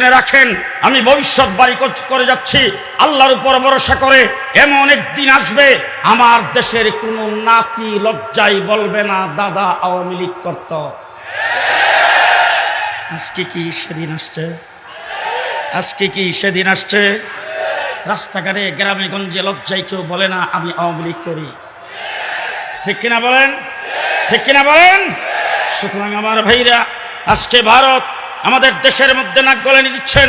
রাখেন, আমি ভবিষ্যৎবাণী করে যাচ্ছি, আল্লাহর উপর ভরসা করে এমন একদিন আসবে আমার দেশের কোনো নাতি লজ্জায় বলবে না দাদা আওয়ামী লীগ করত। আজকে কি সেদিন আসছে? আজকে কি সেদিন আসছে? রাস্তাঘাটে গ্রামে গঞ্জে লজ্জায় কেউ বলে না আমি আওয়ামী লীগ করি। ঠিক কিনা বলেন? ঠিক কিনা বলেন? সুতরাং আমার ভাইরা, আজকে ভারত আমাদের দেশের মধ্যে নাক গলানি দিচ্ছেন,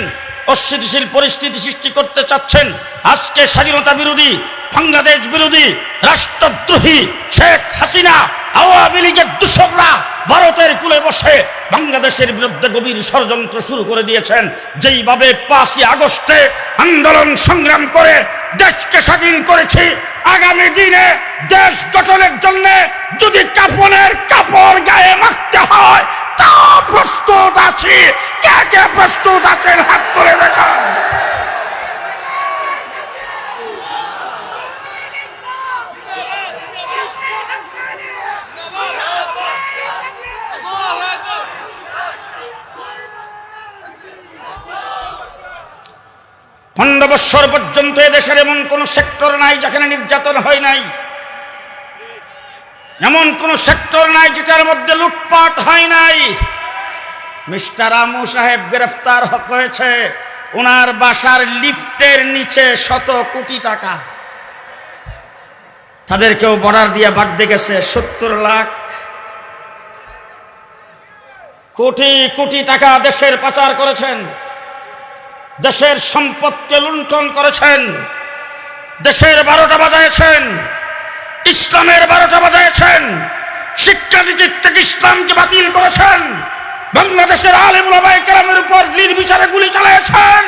অস্থিতিশীল পরিস্থিতি সৃষ্টি করতে চাচ্ছেন। আজকে স্বাধীনতা বিরোধী, বাংলাদেশ বিরোধী, রাষ্ট্রদ্রোহী শেখ হাসিনা আওয়ামী লীগের দূষকরা ভারতের কুলে বসে বাংলাদেশের বিরুদ্ধে গভীর ষড়যন্ত্র শুরু করে দিয়েছেন। যেইভাবে 5ই আগস্টে আন্দোলন সংগ্রাম করে দেশকে স্বাধীন করেছি, আগামী দিনে দেশ গঠনের জন্য যদি কাফনের কাপড় গায়ে মাখতে হয় তা প্রস্তুত আছি। কে কে প্রস্তুত আছেন হাত তুলে দেখান। পনেরো বছর পর্যন্ত এদেশের এমন কোন সেক্টর নাই যেখানে নির্যাতন হয় নাই, এমন কোন সেক্টর নাই যেটার মধ্যে লুটপাট হয় নাই। মিস্টার আমু সাহেব গ্রেফতার হয়েছে, ওনার বাসার লিফটের নিচে শত কোটি টাকা, তাদেরকেও বর্ডার দিয়ে বাগদে গেছে 70 লাখ কোটি কোটি টাকা দেশের পাচার করেছেন, দেশের সম্পদকে লুণ্ঠন করেছেন, দেশের 12টা বাজাইছেন, ইসলামের 12টা বাজাইছেন, শিক্ষানীতির থেকে ইসলামকে বাতিল করেছেন, বাংলাদেশের আলেম ওলামায়ে কেরামের উপর নির্বিচারে গুলি চালিয়েছেন।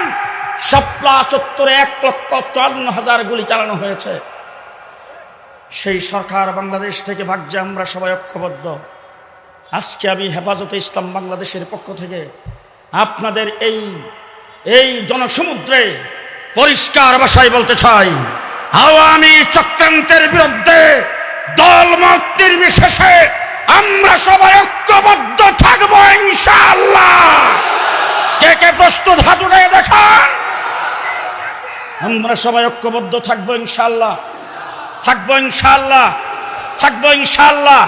শাপলা চত্বরে 1,54,000 গুলি চালানো হয়েছে। সেই সরকার বাংলাদেশ থেকে ভাগছে, আমরা সবাই ঐক্যবদ্ধ। আজকে আমি হেফাজতে ইসলাম বাংলাদেশের পক্ষ থেকে আপনাদের এই জনসমুদ্রে পরিষ্কার ভাষায় বলতে চাই, আওয়ামী চক্রান্তের বিরুদ্ধে দলমত নির্বিশেষে আমরা সবাই ঐক্যবদ্ধ থাকবো ইনশাআল্লাহ। কে কে প্রস্তুত হাত উঠিয়ে দেখান। আমরা সবাই ঐক্যবদ্ধ থাকবো ইনশাআল্লাহ, থাকবো ইনশাআল্লাহ, থাকবো ইনশাআল্লাহ।